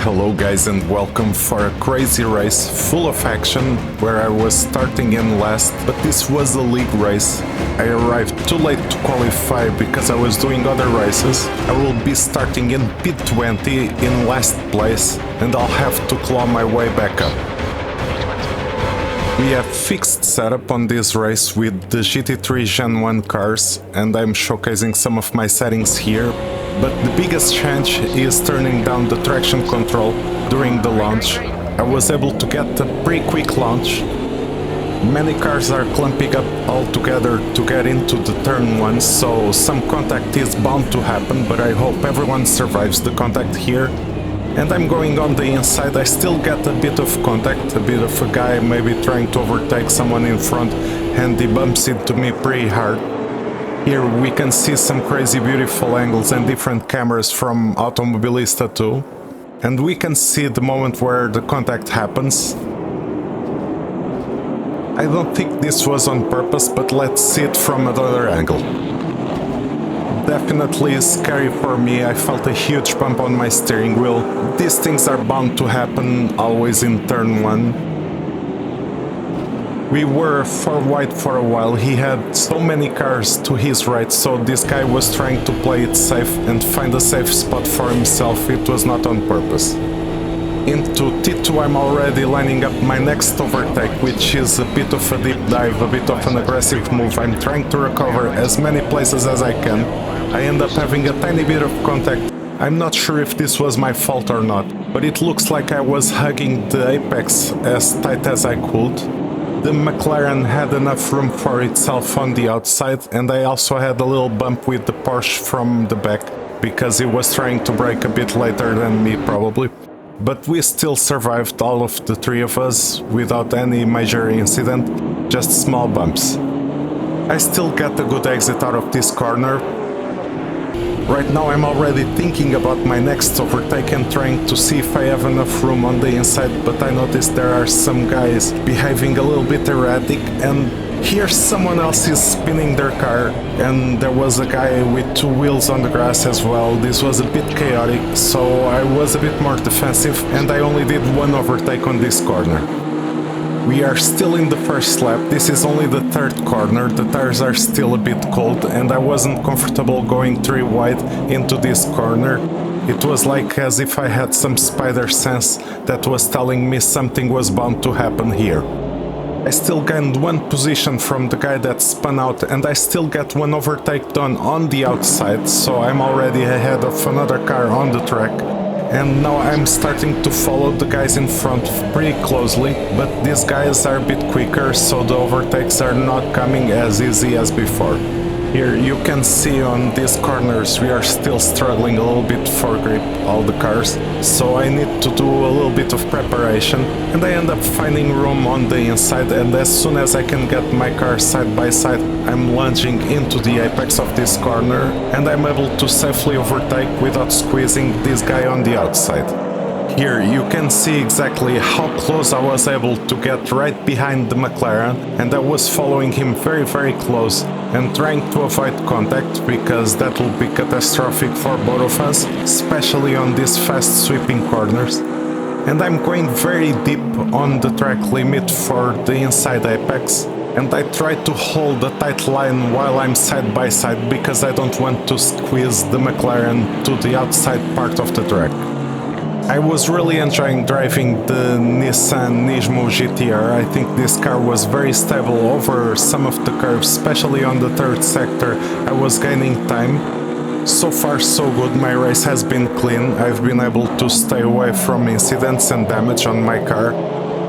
Hello guys and welcome for a crazy race full of action where I was starting in last, but this was a league race. I arrived too late to qualify because I was doing other races. I will be starting in pit 20 in last place and I'll have to claw my way back up. We have fixed setup on this race with the GT3 Gen1 cars and I'm showcasing some of my settings here. But the biggest change is turning down the traction control during the launch. I was able to get a pretty quick launch. Many cars are clumping up all together to get into the turn 1, so some contact is bound to happen, but I hope everyone survives the contact here. And I'm going on the inside. I still get a bit of contact, a bit of a guy maybe trying to overtake someone in front, and he bumps into me pretty hard. Here we can see some crazy beautiful angles and different cameras from Automobilista too. And we can see the moment where the contact happens. I don't think this was on purpose, but let's see it from another angle. Definitely scary for me. I felt a huge bump on my steering wheel. These things are bound to happen always in turn 1. We were 4 wide for a while. He had so many cars to his right, so this guy was trying to play it safe and find a safe spot for himself. It was not on purpose. Into T2 I'm already lining up my next overtake, which is a bit of a deep dive, a bit of an aggressive move. I'm trying to recover as many places as I can. I end up having a tiny bit of contact. I'm not sure if this was my fault or not, but it looks like I was hugging the apex as tight as I could. The McLaren had enough room for itself on the outside, and I also had a little bump with the Porsche from the back, because he was trying to brake a bit later than me probably. But we still survived, all of the 3 of us, without any major incident, just small bumps. I still get a good exit out of this corner. Right now I'm already thinking about my next overtake and trying to see if I have enough room on the inside, but I noticed there are some guys behaving a little bit erratic, and here someone else is spinning their car, and there was a guy with 2 wheels on the grass as well. This was a bit chaotic, so I was a bit more defensive and I only did 1 overtake on this corner. We are still in the first lap. This is only the 3rd corner. The tires are still a bit cold and I wasn't comfortable going 3 wide into this corner. It was like as if I had some spider sense that was telling me something was bound to happen here. I still gained 1 position from the guy that spun out and I still get 1 overtake done on the outside, so I'm already ahead of another car on the track. And now I'm starting to follow the guys in front pretty closely, but these guys are a bit quicker, so the overtakes are not coming as easy as before. Here you can see on these corners we are still struggling a little bit for grip, all the cars, so I need to do a little bit of preparation, and I end up finding room on the inside, and as soon as I can get my car side by side, I'm lunging into the apex of this corner, and I'm able to safely overtake without squeezing this guy on the outside. Here you can see exactly how close I was able to get right behind the McLaren, and I was following him very close and trying to avoid contact, because that will be catastrophic for both of us, especially on these fast sweeping corners. And I'm going very deep on the track limit for the inside apex, and I try to hold a tight line while I'm side by side because I don't want to squeeze the McLaren to the outside part of the track. I was really enjoying driving the Nissan Nismo GTR. I think this car was very stable over some of the curves, especially on the 3rd sector. I was gaining time. So far so good, my race has been clean. I've been able to stay away from incidents and damage on my car.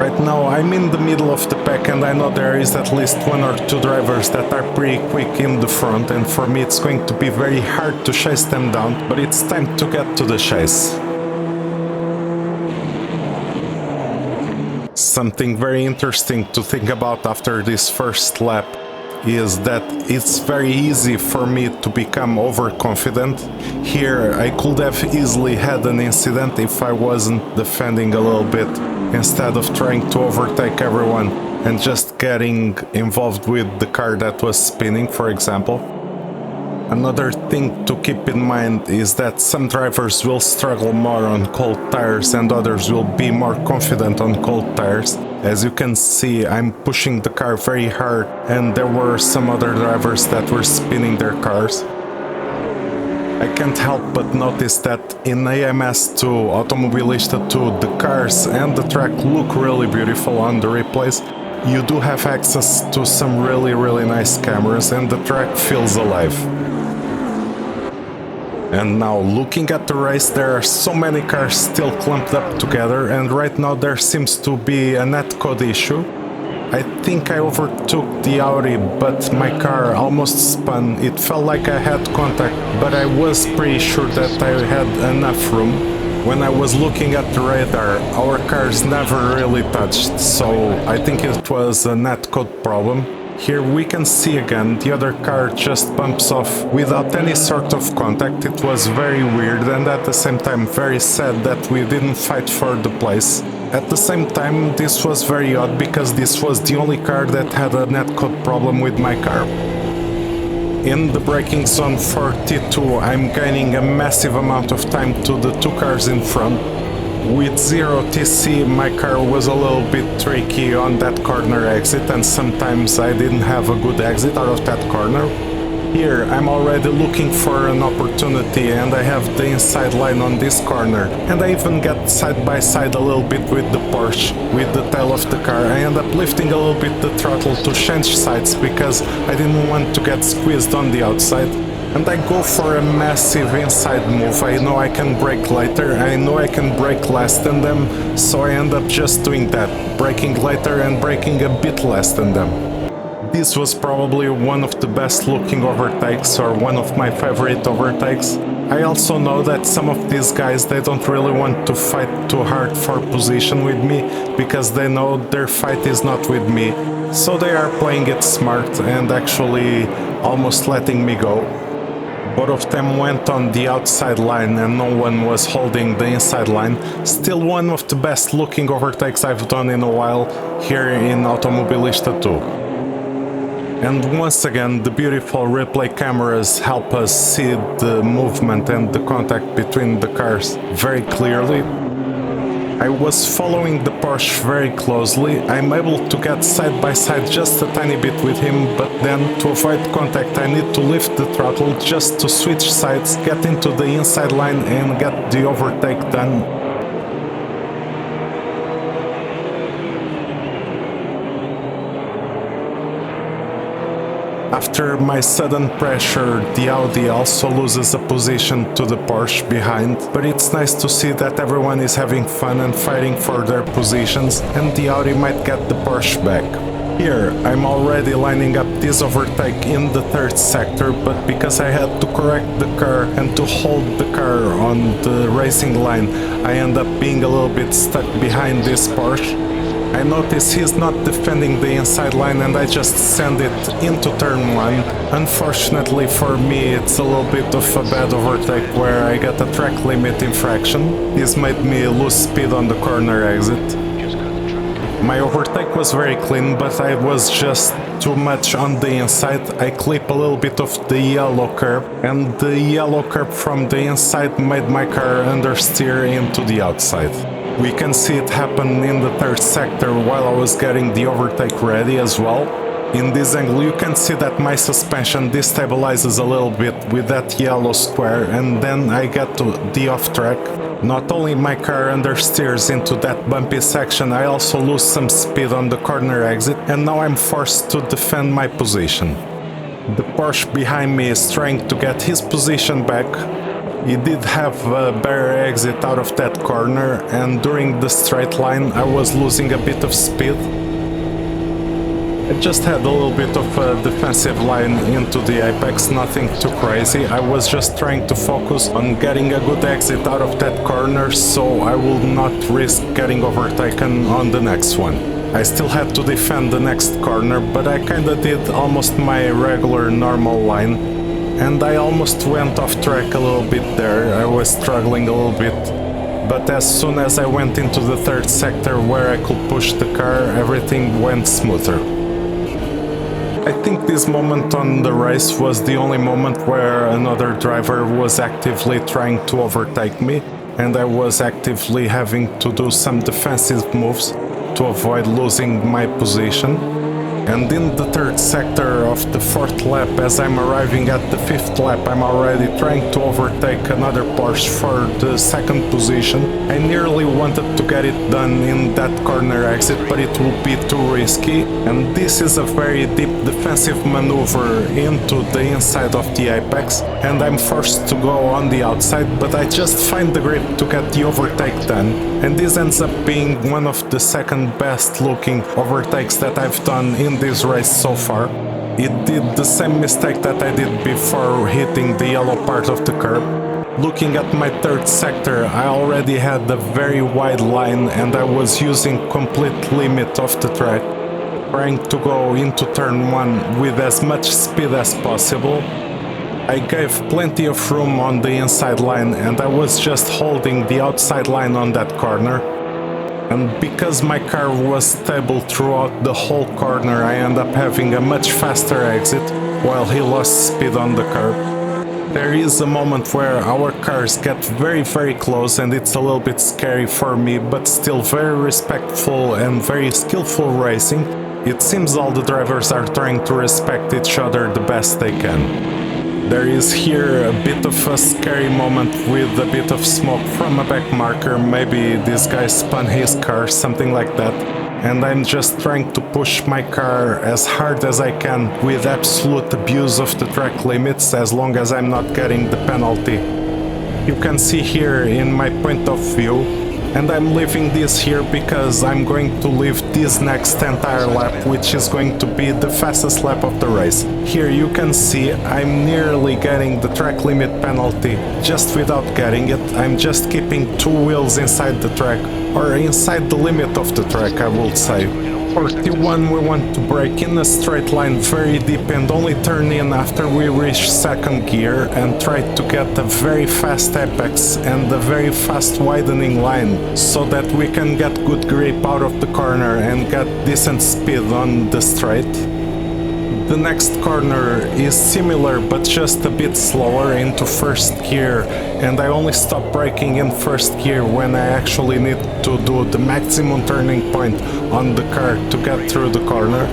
Right now I'm in the middle of the pack and I know there is at least 1 or 2 drivers that are pretty quick in the front, and for me it's going to be very hard to chase them down, but it's time to get to the chase. Something very interesting to think about after this first lap is that it's very easy for me to become overconfident. Here I could have easily had an incident if I wasn't defending a little bit, instead of trying to overtake everyone and just getting involved with the car that was spinning, for example. Another thing to keep in mind is that some drivers will struggle more on cold tires and others will be more confident on cold tires. As you can see, I'm pushing the car very hard and there were some other drivers that were spinning their cars. I can't help but notice that in AMS2, Automobilista 2, the cars and the track look really beautiful on the replays. You do have access to some really nice cameras and the track feels alive. And now looking at the race, there are so many cars still clumped up together and right now there seems to be a netcode issue. I think I overtook the Audi, but my car almost spun. It felt like I had contact, but I was pretty sure that I had enough room. When I was looking at the radar, our cars never really touched, so I think it was a netcode problem. Here we can see again the other car just bumps off without any sort of contact. It was very weird and at the same time very sad that we didn't fight for the place. At the same time, this was very odd because this was the only car that had a netcode problem with my car. In the braking zone for T2, I'm gaining a massive amount of time to the two cars in front. With 0 TC, my car was a little bit tricky on that corner exit and sometimes I didn't have a good exit out of that corner. Here I'm already looking for an opportunity and I have the inside line on this corner and I even get side by side a little bit with the Porsche, with the tail of the car. I end up lifting a little bit the throttle to change sides because I didn't want to get squeezed on the outside. And I go for a massive inside move. I know I can brake lighter, I know I can brake less than them, so I end up just doing that, braking lighter and braking a bit less than them. This was probably one of the best looking overtakes or one of my favorite overtakes. I also know that some of these guys, they don't really want to fight too hard for position with me because they know their fight is not with me. So they are playing it smart and actually almost letting me go. Both of them went on the outside line and no one was holding the inside line. Still one of the best looking overtakes I've done in a while here in Automobilista 2. And once again, the beautiful replay cameras help us see the movement and the contact between the cars very clearly. I was following the Porsche very closely. I'm able to get side by side just a tiny bit with him, but then to avoid contact I need to lift the throttle just to switch sides, get into the inside line and get the overtake done. After my sudden pressure, the Audi also loses a position to the Porsche behind, but it's nice to see that everyone is having fun and fighting for their positions, and the Audi might get the Porsche back. Here, I'm already lining up this overtake in the third sector, but because I had to correct the car and to hold the car on the racing line, I end up being a little bit stuck behind this Porsche. I notice he's not defending the inside line and I just send it into turn 1. Unfortunately for me, it's a little bit of a bad overtake where I get a track limit infraction. This made me lose speed on the corner exit. My overtake was very clean, but I was just too much on the inside. I clip a little bit of the yellow curb, and the yellow curb from the inside made my car understeer into the outside. We can see it happen in the third sector while I was getting the overtake ready as well. In this angle you can see that my suspension destabilizes a little bit with that yellow square and then I get to the off track. Not only my car understeers into that bumpy section, I also lose some speed on the corner exit and now I'm forced to defend my position. The Porsche behind me is trying to get his position back. He did have a better exit out of that corner and during the straight line I was losing a bit of speed. I just had a little bit of a defensive line into the apex, nothing too crazy. I was just trying to focus on getting a good exit out of that corner so I will not risk getting overtaken on the next one. I still had to defend the next corner, but I kinda did almost my regular normal line. And I almost went off track a little bit there, I was struggling a little bit. But as soon as I went into the third sector where I could push the car, everything went smoother. I think this moment on the race was the only moment where another driver was actively trying to overtake me, and I was actively having to do some defensive moves to avoid losing my position. And in the third sector of the fourth lap, as I'm arriving at the fifth lap, I'm already trying to overtake another Porsche for the second position. I nearly wanted to get it done in that corner exit, but it would be too risky. And this is a very deep defensive maneuver into the inside of the apex, and I'm forced to go on the outside, but I just find the grip to get the overtake done. And this ends up being one of the second best looking overtakes that I've done in this race so far. It did the same mistake that I did before hitting the yellow part of the curb. Looking at my third sector, I already had a very wide line and I was using complete limit of the track, trying to go into turn 1 with as much speed as possible. I gave plenty of room on the inside line and I was just holding the outside line on that corner. And because my car was stable throughout the whole corner, I end up having a much faster exit while he lost speed on the curb. There is a moment where our cars get very close and it's a little bit scary for me, but still very respectful and very skillful racing. It seems all the drivers are trying to respect each other the best they can. There is here a bit of a scary moment with a bit of smoke from a back marker. Maybe this guy spun his car, something like that. And I'm just trying to push my car as hard as I can with absolute abuse of the track limits, as long as I'm not getting the penalty. You can see here in my point of view, and I'm leaving this here because I'm going to leave this next entire lap, which is going to be the fastest lap of the race. Here you can see I'm nearly getting the track limit penalty just without getting it. I'm just keeping 2 wheels inside the track, or inside the limit of the track, I would say. For T1 we want to brake in a straight line very deep and only turn in after we reach second gear and try to get a very fast apex and a very fast widening line so that we can get good grip out of the corner and get decent speed on the straight. The next corner is similar but just a bit slower into first gear, and I only stop braking in first gear when I actually need to do the maximum turning point on the car to get through the corner.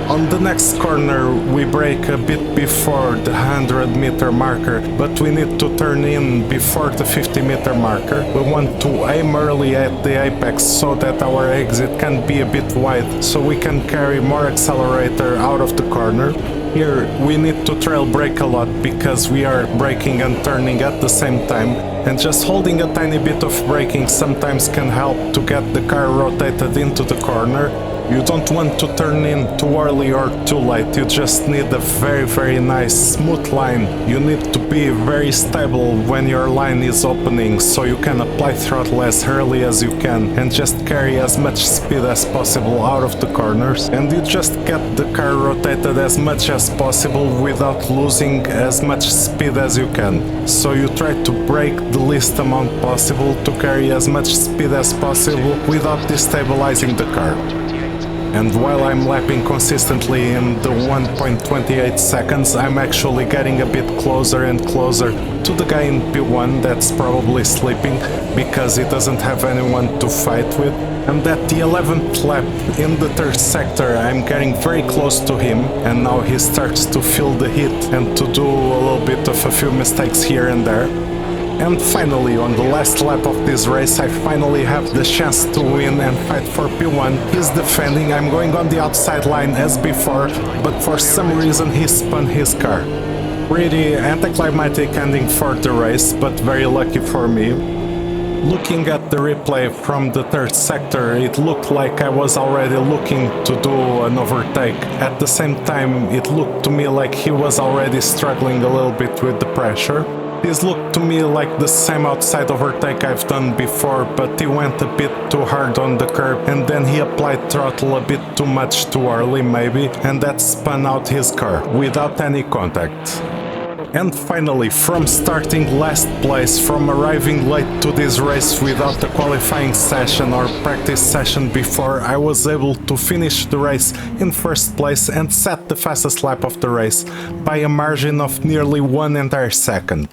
On the next corner we brake a bit before the 100-meter marker, but we need to turn in before the 50-meter marker. We want to aim early at the apex so that our exit can be a bit wide, so we can carry more accelerator out of the corner. Here we need to trail brake a lot because we are braking and turning at the same time, and just holding a tiny bit of braking sometimes can help to get the car rotated into the corner. You don't want to turn in too early or too late, you just need a very nice smooth line. You need to be very stable when your line is opening, so you can apply throttle as early as you can and just carry as much speed as possible out of the corners, and you just get the car rotated as much as possible without losing as much speed as you can. So you try to brake the least amount possible to carry as much speed as possible without destabilizing the car. And while I'm lapping consistently in the 1.28 seconds, I'm actually getting a bit closer and closer to the guy in P1 that's probably sleeping because he doesn't have anyone to fight with. And at the 11th lap in the third sector I'm getting very close to him, and now he starts to feel the heat and to do a little bit of a few mistakes here and there. And finally, on the last lap of this race, I finally have the chance to win and fight for P1. He's defending, I'm going on the outside line as before, but for some reason he spun his car. Pretty anticlimactic ending for the race, but very lucky for me. Looking at the replay from the third sector, it looked like I was already looking to do an overtake. At the same time, it looked to me like he was already struggling a little bit with the pressure. This looked to me like the same outside overtake I've done before, but he went a bit too hard on the curb and then he applied throttle a bit too much too early maybe, and that spun out his car without any contact. And finally, from starting last place, from arriving late to this race without a qualifying session or practice session before, I was able to finish the race in first place and set the fastest lap of the race by a margin of nearly 1 entire second.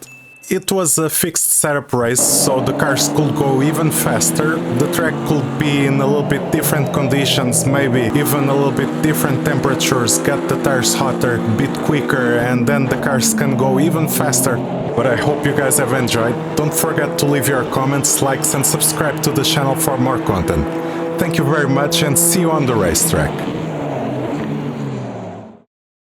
It was a fixed setup race, so the cars could go even faster, the track could be in a little bit different conditions, maybe even a little bit different temperatures, get the tires hotter, a bit quicker, and then the cars can go even faster. But I hope you guys have enjoyed. Don't forget to leave your comments, likes and subscribe to the channel for more content. Thank you very much and see you on the racetrack.